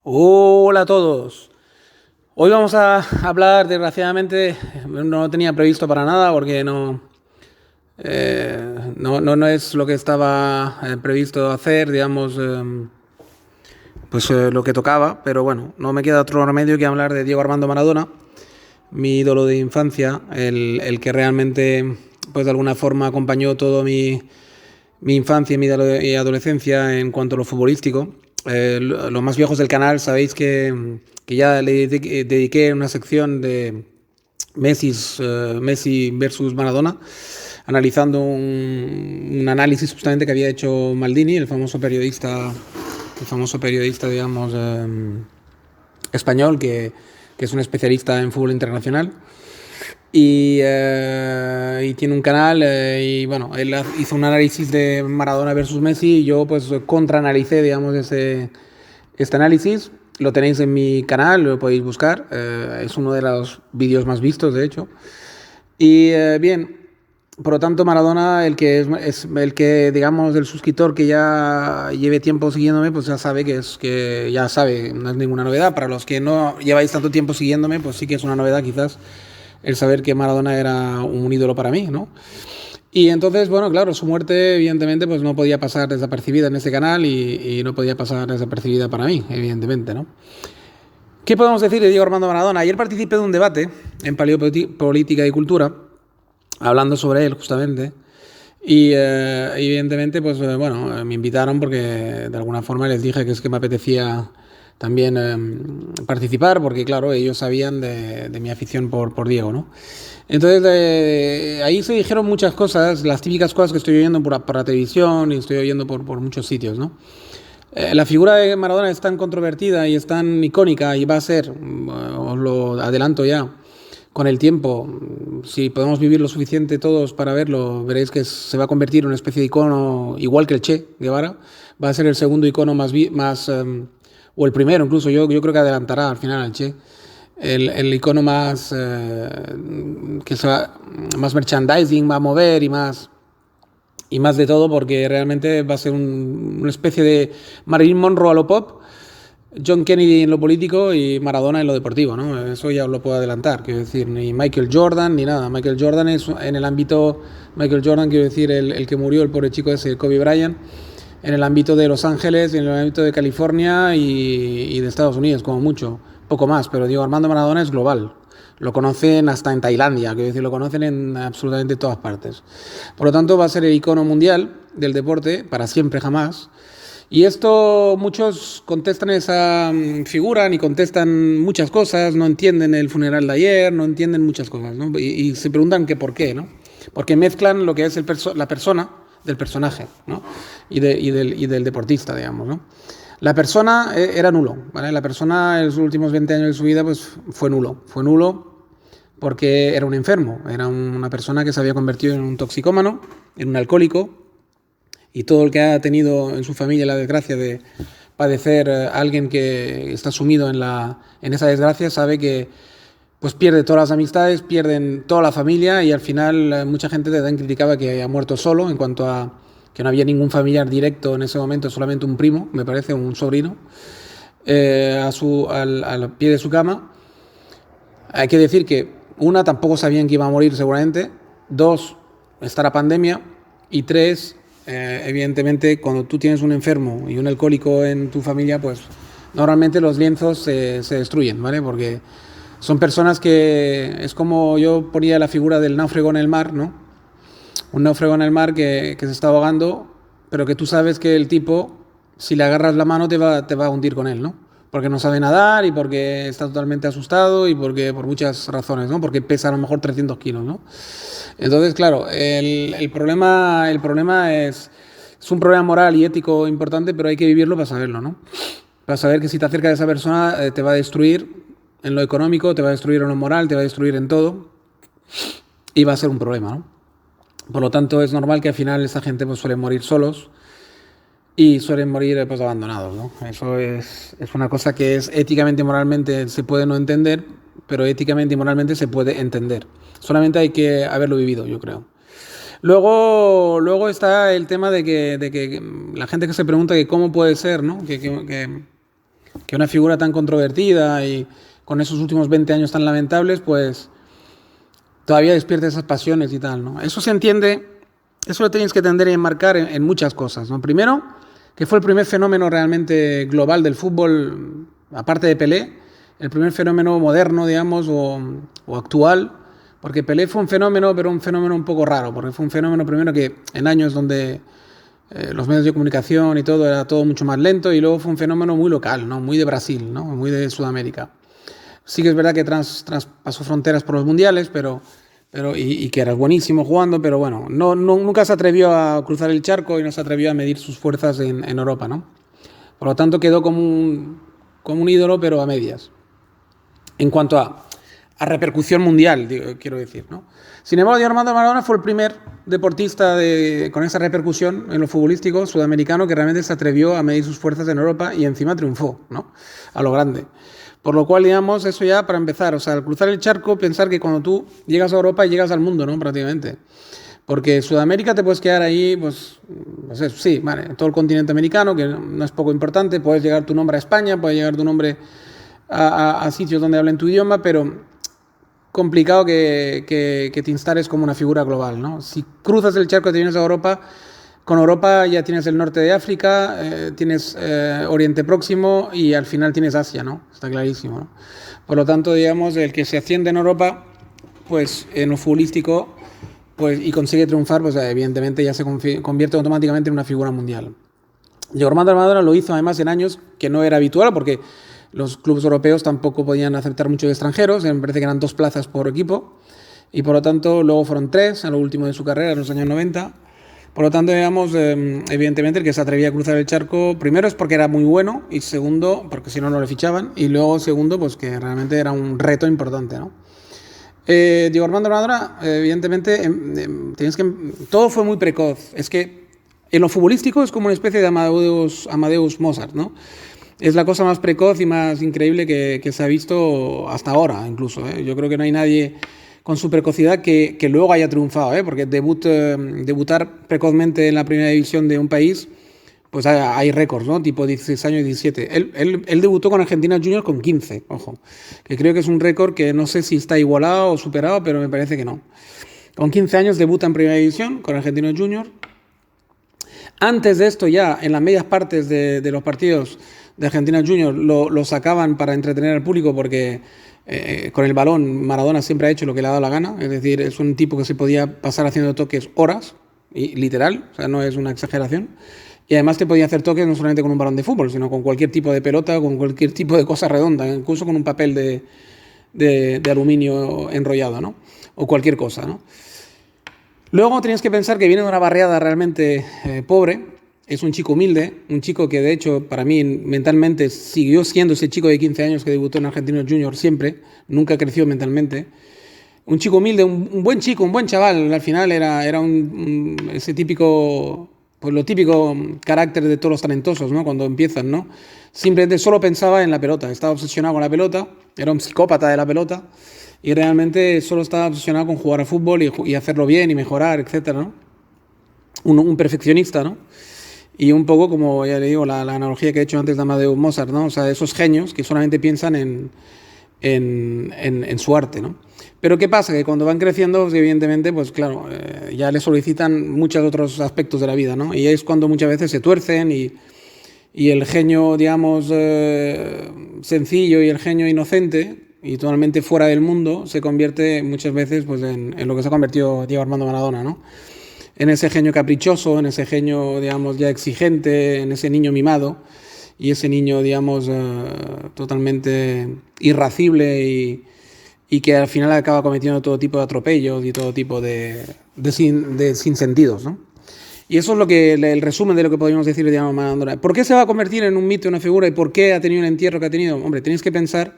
Hola a todos. Hoy vamos a hablar, desgraciadamente, no lo tenía previsto para nada porque no es lo que estaba previsto hacer, digamos, lo que tocaba, pero bueno, no me queda otro remedio que hablar de Diego Armando Maradona, mi ídolo de infancia, el que realmente, pues de alguna forma acompañó todo mi infancia y mi adolescencia en cuanto a lo futbolístico. Los más viejos del canal sabéis que ya le dediqué una sección de Messi versus Maradona, analizando un análisis justamente que había hecho Maldini, el famoso periodista, digamos, español, que es un especialista en fútbol internacional. Y tiene un canal y bueno, él hizo un análisis de Maradona versus Messi y yo pues contraanalicé, digamos, este análisis. Lo tenéis en mi canal, lo podéis buscar. Es uno de los vídeos más vistos, de hecho. Y bien, por lo tanto, Maradona, es el que, digamos, el suscriptor que ya lleve tiempo siguiéndome, pues ya sabe que ya sabe, no es ninguna novedad. Para los que no lleváis tanto tiempo siguiéndome, pues sí que es una novedad quizás el saber que Maradona era un ídolo para mí, ¿no? Y entonces, bueno, claro, su muerte, evidentemente, pues no podía pasar desapercibida en ese canal y no podía pasar desapercibida para mí, evidentemente, ¿no? ¿Qué podemos decir de Diego Armando Maradona? Ayer participé de un debate en Paleopolítica y Cultura, hablando sobre él, justamente. Y evidentemente, pues bueno, me invitaron porque de alguna forma les dije que es que me apetecía también participar, porque claro, ellos sabían de mi afición por Diego, ¿no? Entonces, ahí se dijeron muchas cosas, las típicas cosas que estoy oyendo por la televisión y estoy oyendo por muchos sitios, ¿no? La figura de Maradona es tan controvertida y es tan icónica y va a ser, os lo adelanto ya, con el tiempo, si podemos vivir lo suficiente todos para verlo, veréis que se va a convertir en una especie de icono, igual que el Che Guevara, va a ser el segundo icono o el primero incluso, yo creo que adelantará al final al Che, el icono más, más merchandising va a mover y más de todo porque realmente va a ser una especie de Marilyn Monroe a lo pop, John Kennedy en lo político y Maradona en lo deportivo, ¿no? Eso ya os lo puedo adelantar, quiero decir, ni Michael Jordan ni nada. Michael Jordan es en el ámbito, Michael Jordan, quiero decir, el que murió, el pobre chico ese, Kobe Bryant, en el ámbito de Los Ángeles, en el ámbito de California y de Estados Unidos, como mucho, poco más, pero digo, Armando Maradona es global. Lo conocen hasta en Tailandia, quiero decir, lo conocen en absolutamente todas partes. Por lo tanto, va a ser el icono mundial del deporte para siempre, jamás. Y esto muchos contestan esa figuran y contestan muchas cosas, no entienden el funeral de ayer, no entienden muchas cosas, ¿no? Y se preguntan que por qué, ¿no? Porque mezclan lo que es la persona del personaje, ¿no? Y del deportista, digamos, ¿no? La persona era nulo, ¿vale? La persona en los últimos 20 años de su vida pues fue nulo porque era un enfermo, era una persona que se había convertido en un toxicómano, en un alcohólico, y todo el que ha tenido en su familia la desgracia de padecer a alguien que está sumido en esa desgracia sabe que pues pierde todas las amistades, pierden toda la familia y al final mucha gente también criticaba que haya muerto solo en cuanto a que no había ningún familiar directo en ese momento, solamente un primo, me parece, un sobrino, al pie de su cama. Hay que decir que una, tampoco sabían que iba a morir seguramente, dos, está la pandemia y tres, evidentemente cuando tú tienes un enfermo y un alcohólico en tu familia, pues normalmente los lienzos se destruyen, ¿vale? Porque son personas que es como yo ponía la figura del náufrago en el mar, ¿no? Un náufrago en el mar que se está ahogando, pero que tú sabes que el tipo, si le agarras la mano, te va a hundir con él, ¿no? Porque no sabe nadar y porque está totalmente asustado y porque por muchas razones, ¿no? Porque pesa a lo mejor 300 kilos, ¿no? Entonces, claro, el problema es un problema moral y ético importante, pero hay que vivirlo para saberlo, ¿no? Para saber que si te acercas a esa persona te va a destruir en lo económico, te va a destruir en lo moral, te va a destruir en todo y va a ser un problema, ¿no? Por lo tanto, es normal que al final esa gente pues, suele morir solos y suelen morir pues, abandonados, ¿no? Eso es una cosa que es éticamente y moralmente se puede no entender, pero éticamente y moralmente se puede entender. Solamente hay que haberlo vivido, yo creo. Luego está el tema de que la gente que se pregunta que cómo puede ser, ¿no? que una figura tan controvertida y con esos últimos 20 años tan lamentables, pues todavía despierta esas pasiones y tal, ¿no? Eso se entiende, eso lo tenéis que entender y enmarcar en muchas cosas, ¿no? Primero, que fue el primer fenómeno realmente global del fútbol, aparte de Pelé, el primer fenómeno moderno, digamos, o actual, porque Pelé fue un fenómeno, pero un fenómeno un poco raro, porque fue un fenómeno primero que en años donde los medios de comunicación y todo era todo mucho más lento, y luego fue un fenómeno muy local, ¿no? Muy de Brasil, ¿no? Muy de Sudamérica. Sí que es verdad que traspasó fronteras por los mundiales, y que era buenísimo jugando, pero bueno, nunca se atrevió a cruzar el charco y no se atrevió a medir sus fuerzas en Europa, ¿no? Por lo tanto quedó como un ídolo, pero a medias. En cuanto a repercusión mundial, quiero decir, ¿no? Sin embargo, Diego Armando Maradona fue el primer deportista con esa repercusión en lo futbolístico sudamericano que realmente se atrevió a medir sus fuerzas en Europa y encima triunfó, ¿no? A lo grande. Por lo cual, digamos, eso ya para empezar, o sea, al cruzar el charco, pensar que cuando tú llegas a Europa llegas al mundo, ¿no? Prácticamente. Porque Sudamérica te puedes quedar ahí, pues eso, sí, vale, todo el continente americano, que no es poco importante, puedes llegar tu nombre a España, puedes llegar tu nombre a sitios donde hablen tu idioma, pero complicado que te instales como una figura global, ¿no? Si cruzas el charco y te vienes a Europa, con Europa ya tienes el norte de África, tienes Oriente Próximo y al final tienes Asia, ¿no? Está clarísimo, ¿no? Por lo tanto, digamos, el que se asciende en Europa, pues en lo futbolístico, pues, y consigue triunfar, pues evidentemente ya se convierte automáticamente en una figura mundial. Diego Armando Maradona lo hizo además en años que no era habitual, porque los clubes europeos tampoco podían aceptar muchos extranjeros, me parece que eran 2 plazas por equipo, y por lo tanto luego fueron 3 a lo último de su carrera, en los años 90. Por lo tanto, digamos, evidentemente el que se atrevía a cruzar el charco, primero es porque era muy bueno, y segundo, porque si no, no le fichaban, y luego segundo, pues que realmente era un reto importante, ¿no? Diego Armando Maradona, evidentemente, todo fue muy precoz. Es que en lo futbolístico es como una especie de Amadeus Mozart, ¿no? Es la cosa más precoz y más increíble que se ha visto hasta ahora, incluso, ¿eh? Yo creo que no hay nadie con su precocidad que luego haya triunfado, ¿eh? Porque debutar precozmente en la primera división de un país, pues hay récords, ¿no? Tipo 16 años y 17. Él debutó con Argentinos Juniors con 15, ojo. Que creo que es un récord que no sé si está igualado o superado, pero me parece que no. Con 15 años debuta en primera división con Argentinos Juniors. Antes de esto ya, en las medias partes de los partidos de Argentina Juniors lo sacaban para entretener al público porque con el balón Maradona siempre ha hecho lo que le ha dado la gana, es decir, es un tipo que se podía pasar haciendo toques horas, y literal, o sea, no es una exageración, y además te podía hacer toques no solamente con un balón de fútbol, sino con cualquier tipo de pelota, con cualquier tipo de cosa redonda, incluso con un papel de aluminio enrollado, ¿no? O cualquier cosa, ¿no? Luego tienes que pensar que viene de una barriada realmente pobre. Es un chico humilde, un chico que de hecho para mí mentalmente siguió siendo ese chico de 15 años que debutó en Argentinos Juniors siempre, nunca creció mentalmente. Un chico humilde, un buen chico, un buen chaval, al final era ese típico, pues lo típico carácter de todos los talentosos, ¿no? Cuando empiezan, ¿no? Simplemente solo pensaba en la pelota, estaba obsesionado con la pelota, era un psicópata de la pelota y realmente solo estaba obsesionado con jugar a fútbol y hacerlo bien y mejorar, etcétera, ¿no? Un perfeccionista, ¿no? Y un poco como, ya le digo, la analogía que he hecho antes de Amadeus Mozart, ¿no? O sea, esos genios que solamente piensan en su arte, ¿no? Pero ¿qué pasa? Que cuando van creciendo, pues, evidentemente, pues claro, ya les solicitan muchos otros aspectos de la vida, ¿no? Y es cuando muchas veces se tuercen y el genio, digamos, sencillo y el genio inocente y totalmente fuera del mundo se convierte muchas veces pues, en lo que se ha convertido Diego Armando Maradona, ¿no? En ese genio caprichoso, en ese genio, digamos, ya exigente, en ese niño mimado y ese niño, digamos, totalmente irascible y que al final acaba cometiendo todo tipo de atropellos y todo tipo de sinsentidos, ¿no? Y eso es lo que el resumen de lo que podríamos decir de Diego Maradona. ¿Por qué se va a convertir en un mito, una figura y por qué ha tenido el entierro que ha tenido? Hombre, tenéis que pensar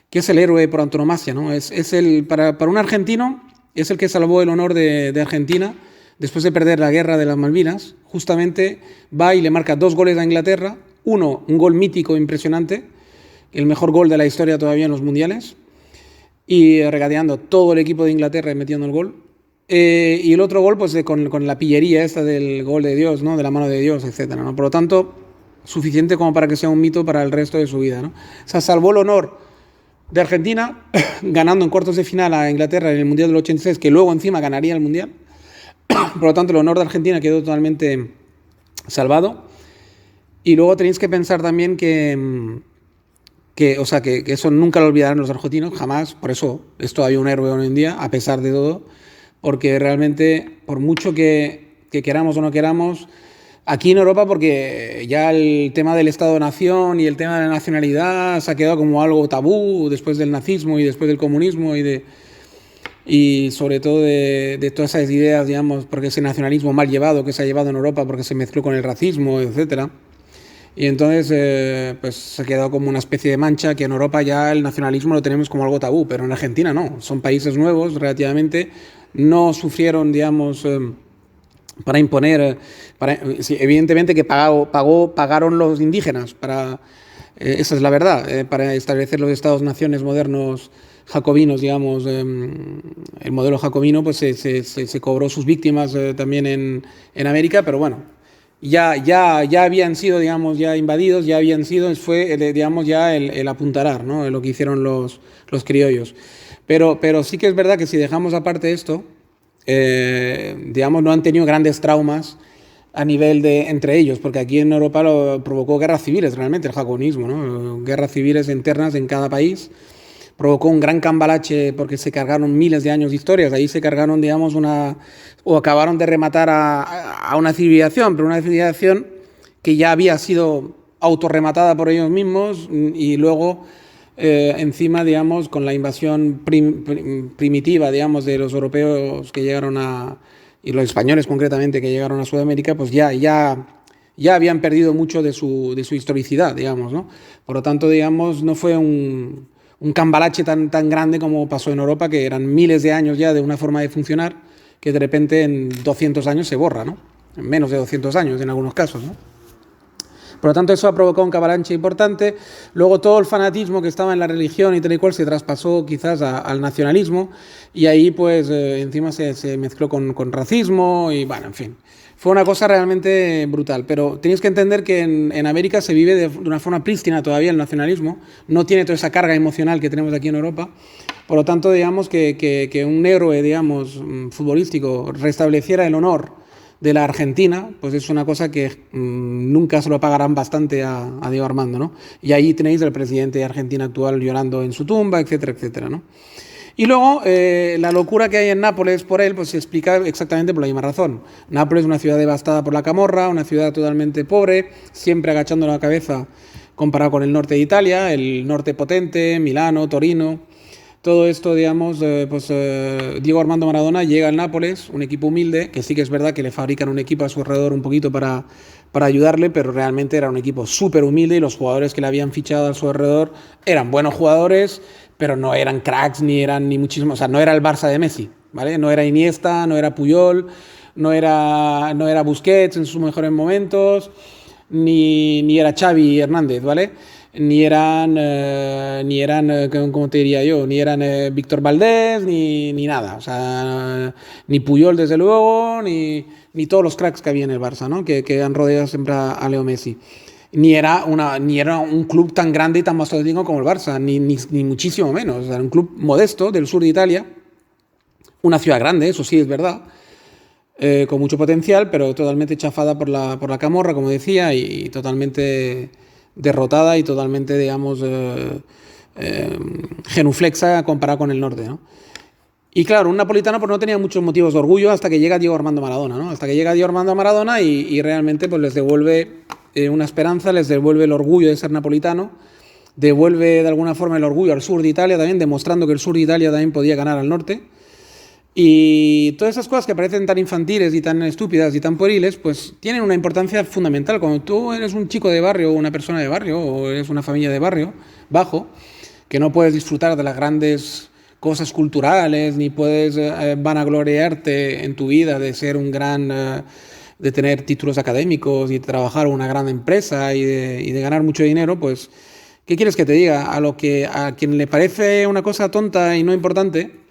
que es el héroe por antonomasia, ¿no? Para un argentino es el que salvó el honor de Argentina. Después de perder la guerra de las Malvinas, justamente va y le marca 2 goles a Inglaterra. Uno, un gol mítico impresionante, el mejor gol de la historia todavía en los mundiales, y regateando todo el equipo de Inglaterra y metiendo el gol. Y el otro gol, pues con la pillería esta del gol de Dios, ¿no? De la mano de Dios, etcétera, ¿no? Por lo tanto, suficiente como para que sea un mito para el resto de su vida, ¿no? O sea, salvó el honor de Argentina, ganando en cuartos de final a Inglaterra en el Mundial del 86, que luego encima ganaría el Mundial. Por lo tanto, el honor de Argentina quedó totalmente salvado. Y luego tenéis que pensar también o sea, que eso nunca lo olvidarán los argentinos, jamás. Por eso es todavía un héroe hoy en día, a pesar de todo. Porque realmente, por mucho que queramos o no queramos, aquí en Europa, porque ya el tema del Estado-Nación y el tema de la nacionalidad se ha quedado como algo tabú después del nazismo y después del comunismo y sobre todo de todas esas ideas, digamos, porque ese nacionalismo mal llevado que se ha llevado en Europa porque se mezcló con el racismo, etcétera. Y entonces pues se ha quedado como una especie de mancha que en Europa ya el nacionalismo lo tenemos como algo tabú, pero en Argentina no, son países nuevos relativamente, no sufrieron, digamos, para imponer, sí, evidentemente que pagaron los indígenas, esa es la verdad, para establecer los estados-naciones modernos jacobinos, digamos, el modelo jacobino, pues se cobró sus víctimas también en América, pero bueno, ya habían sido, digamos, ya invadidos, ya habían sido, fue, digamos, ya el apuntalar, ¿no? Lo que hicieron los criollos. Pero sí que es verdad que si dejamos aparte esto, digamos, no han tenido grandes traumas a nivel de entre ellos, porque aquí en Europa lo provocó guerras civiles realmente el jacobinismo, ¿no? Guerras civiles internas en cada país, provocó un gran cambalache porque se cargaron miles de años de historias, ahí se cargaron, digamos, o acabaron de rematar a una civilización, pero una civilización que ya había sido autorrematada por ellos mismos y luego encima, digamos, con la invasión primitiva, digamos, de los europeos que llegaron y los españoles concretamente que llegaron a Sudamérica, pues ya habían perdido mucho de su historicidad, digamos, ¿no? Por lo tanto, digamos, no fue un cambalache tan grande como pasó en Europa, que eran miles de años ya de una forma de funcionar, que de repente en 200 años se borra, ¿no? En menos de 200 años en algunos casos, ¿no? Por lo tanto, eso ha provocado un cambalache importante. Luego todo el fanatismo que estaba en la religión y tal y cual se traspasó quizás al nacionalismo y ahí pues encima se mezcló con racismo y bueno, en fin. Fue una cosa realmente brutal, pero tenéis que entender que en América se vive de una forma prístina todavía el nacionalismo, no tiene toda esa carga emocional que tenemos aquí en Europa, por lo tanto, digamos que un héroe, digamos, futbolístico restableciera el honor de la Argentina, pues es una cosa que nunca se lo pagarán bastante a Diego Armando, ¿no? Y ahí tenéis al presidente de Argentina actual llorando en su tumba, etcétera, etcétera, ¿no? Y luego, la locura que hay en Nápoles por él, pues se explica exactamente por la misma razón. Nápoles es una ciudad devastada por la camorra, una ciudad totalmente pobre, siempre agachando la cabeza comparado con el norte de Italia, el norte potente, Milano, Torino. Todo esto, digamos, Diego Armando Maradona llega al Nápoles, un equipo humilde, que sí que es verdad que le fabrican un equipo a su alrededor un poquito para ayudarle, pero realmente era un equipo súper humilde y los jugadores que le habían fichado a su alrededor eran buenos jugadores, pero no eran cracks ni muchísimo, o sea, no era el Barça de Messi, ¿vale? No era Iniesta, no era Puyol, no era Busquets en sus mejores momentos, ni era Xavi Hernández, ¿vale? Ni eran, ¿cómo te diría yo? Ni eran Víctor Valdés, ni nada. O sea, ni Puyol, desde luego, ni todos los cracks que había en el Barça, ¿no? Que han rodeado siempre a Leo Messi. Ni era un club tan grande y tan masculino como el Barça, ni muchísimo menos. O sea, era un club modesto del sur de Italia, una ciudad grande, eso sí es verdad, con mucho potencial, pero totalmente chafada por la camorra, como decía, y totalmente derrotada y totalmente, digamos, genuflexa comparada con el norte, ¿no? Y claro, un napolitano pues no tenía muchos motivos de orgullo hasta que llega Diego Armando Maradona, ¿no? Hasta que llega Diego Armando Maradona y realmente pues les devuelve una esperanza, les devuelve el orgullo de ser napolitano, devuelve de alguna forma el orgullo al sur de Italia también, demostrando que el sur de Italia también podía ganar al norte. Y todas esas cosas que parecen tan infantiles y tan estúpidas y tan pueriles, pues tienen una importancia fundamental. Cuando tú eres un chico de barrio o una persona de barrio o eres una familia de barrio bajo, que no puedes disfrutar de las grandes cosas culturales ni puedes vanagloriarte en tu vida de ser un gran... de tener títulos académicos y de trabajar en una gran empresa y de ganar mucho dinero, pues, ¿qué quieres que te diga? A quien le parece una cosa tonta y no importante,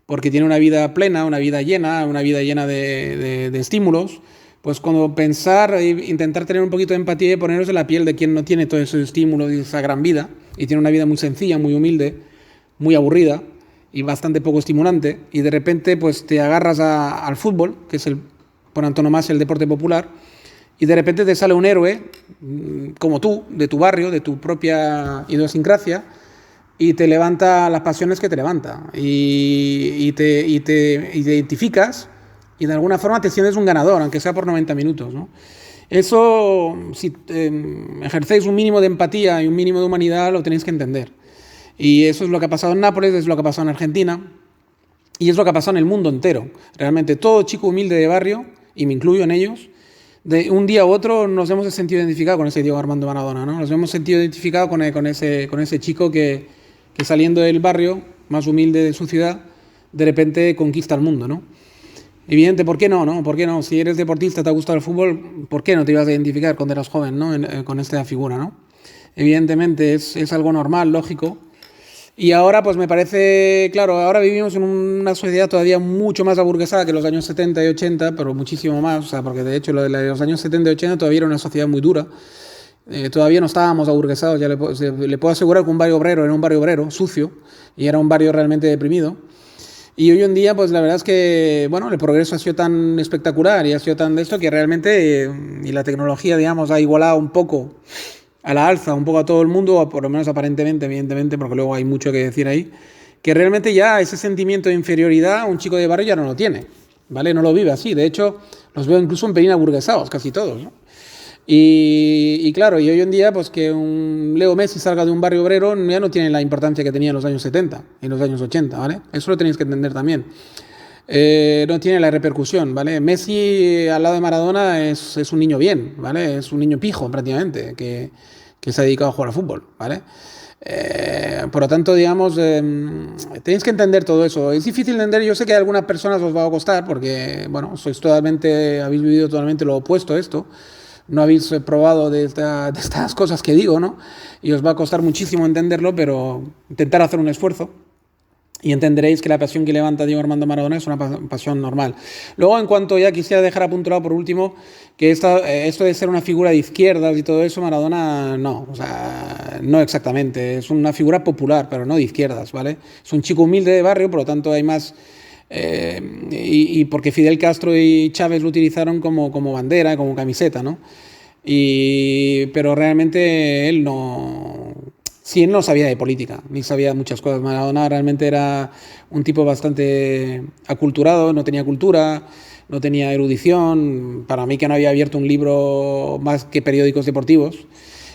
porque tiene una vida plena, una vida llena de estímulos, pues cuando pensar e intentar tener un poquito de empatía y poneros en la piel de quien no tiene todos esos estímulos y esa gran vida, y tiene una vida muy sencilla, muy humilde, muy aburrida y bastante poco estimulante, y de repente pues te agarras al fútbol, que es por antonomasia el deporte popular, y de repente te sale un héroe como tú, de tu barrio, de tu propia idiosincrasia, y te levanta las pasiones que te levanta, y te identificas, y de alguna forma te sientes un ganador, aunque sea por 90 minutos, ¿no? Eso, si ejercéis un mínimo de empatía y un mínimo de humanidad, lo tenéis que entender. Y eso es lo que ha pasado en Nápoles, es lo que ha pasado en Argentina, y es lo que ha pasado en el mundo entero. Realmente todo chico humilde de barrio, y me incluyo en ellos, de un día u otro nos hemos sentido identificados con ese Diego Armando Maradona, ¿no? Nos hemos sentido identificados con ese chico que saliendo del barrio más humilde de su ciudad, de repente conquista el mundo, ¿no? Evidente, ¿por qué no, no? ¿Por qué no? Si eres deportista, te ha gustado el fútbol, ¿por qué no te ibas a identificar cuando eras joven, ¿no? Con esta figura, ¿no? Evidentemente es algo normal, lógico. Y ahora, pues me parece, claro, ahora vivimos en una sociedad todavía mucho más aburguesada que los años 70 y 80, pero muchísimo más, o sea, porque de hecho lo de los años 70 y 80 todavía era una sociedad muy dura. Todavía no estábamos aburguesados, ya le puedo asegurar que un barrio obrero era un barrio obrero, sucio, y era un barrio realmente deprimido. Y hoy en día, pues la verdad es que, bueno, el progreso ha sido tan espectacular y ha sido tan de esto que realmente, y la tecnología, digamos, ha igualado un poco a la alza, un poco a todo el mundo, o por lo menos aparentemente, evidentemente, porque luego hay mucho que decir ahí, que realmente ya ese sentimiento de inferioridad un chico de barrio ya no lo tiene, ¿vale? No lo vive así. De hecho, los veo incluso en pelín aburguesados, casi todos, ¿no? Y claro, y hoy en día, pues que un Leo Messi salga de un barrio obrero ya no tiene la importancia que tenía en los años 70, en los años 80, ¿vale? Eso lo tenéis que entender también. No tiene la repercusión, ¿vale? Messi al lado de Maradona es un niño bien, ¿vale? Es un niño pijo prácticamente, que se ha dedicado a jugar al fútbol, ¿vale? Por lo tanto, digamos, tenéis que entender todo eso. Es difícil de entender, yo sé que a algunas personas os va a costar, porque, bueno, habéis vivido totalmente lo opuesto a esto, no habéis probado de estas cosas que digo, ¿no? Y os va a costar muchísimo entenderlo, pero intentar hacer un esfuerzo y entenderéis que la pasión que levanta Diego Armando Maradona es una pasión normal. Luego, en cuanto ya quisiera dejar apuntado por último, que esto de ser una figura de izquierdas y todo eso, Maradona no, o sea, no exactamente, es una figura popular, pero no de izquierdas, ¿vale? Es un chico humilde de barrio, por lo tanto hay más... y porque Fidel Castro y Chávez lo utilizaron como bandera, como camiseta, ¿no? Pero realmente él no... Sí, él no sabía de política, ni sabía muchas cosas. Maradona realmente era un tipo bastante aculturado, no tenía cultura, no tenía erudición. Para mí que no había abierto un libro más que periódicos deportivos.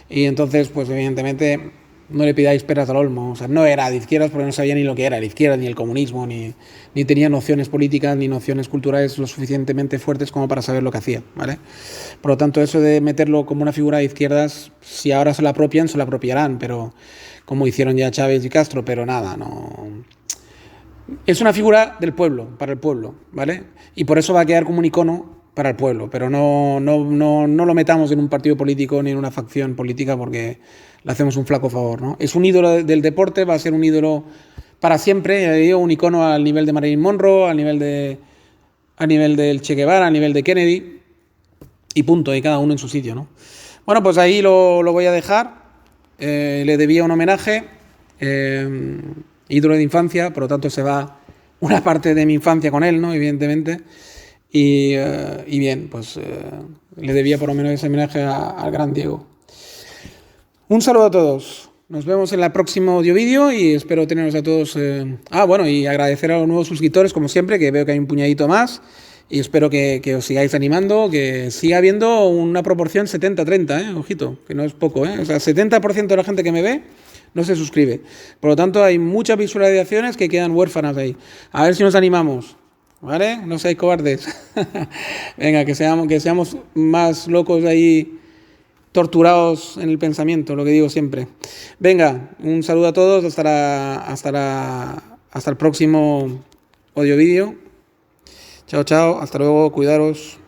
Y entonces, pues evidentemente, no le pidáis peras al olmo. O sea, no era de izquierdas porque no sabía ni lo que era la izquierda, ni el comunismo, ni tenía nociones políticas, ni nociones culturales lo suficientemente fuertes como para saber lo que hacía, ¿vale? Por lo tanto, eso de meterlo como una figura de izquierdas, si ahora se la apropian, se la apropiarán, pero como hicieron ya Chávez y Castro, pero nada, no... Es una figura del pueblo, para el pueblo, ¿vale? Y por eso va a quedar como un icono para el pueblo, pero no lo metamos en un partido político ni en una facción política porque le hacemos un flaco favor, ¿no? Es un ídolo del deporte, va a ser un ídolo para siempre, ya digo, un icono al nivel de Marilyn Monroe, a nivel del Che Guevara, a nivel de Kennedy, y punto, y cada uno en su sitio, ¿no? Bueno, pues ahí lo voy a dejar. Le debía un homenaje, ídolo de infancia, por lo tanto se va una parte de mi infancia con él, ¿no? Evidentemente. Y bien, pues le debía por lo menos ese homenaje al gran Diego. Un saludo a todos. Nos vemos en el próximo audio-vídeo y espero teneros a todos... bueno, y agradecer a los nuevos suscriptores, como siempre, que veo que hay un puñadito más. Y espero que os sigáis animando, que siga habiendo una proporción 70-30, ojito, que no es poco, O sea, 70% de la gente que me ve no se suscribe. Por lo tanto, hay muchas visualizaciones que quedan huérfanas ahí. A ver si nos animamos, ¿vale? No seáis cobardes. Venga, que seamos más locos ahí, torturados en el pensamiento, lo que digo siempre. Venga, un saludo a todos, hasta el próximo audio-vídeo. Chao, chao, hasta luego, cuidaros.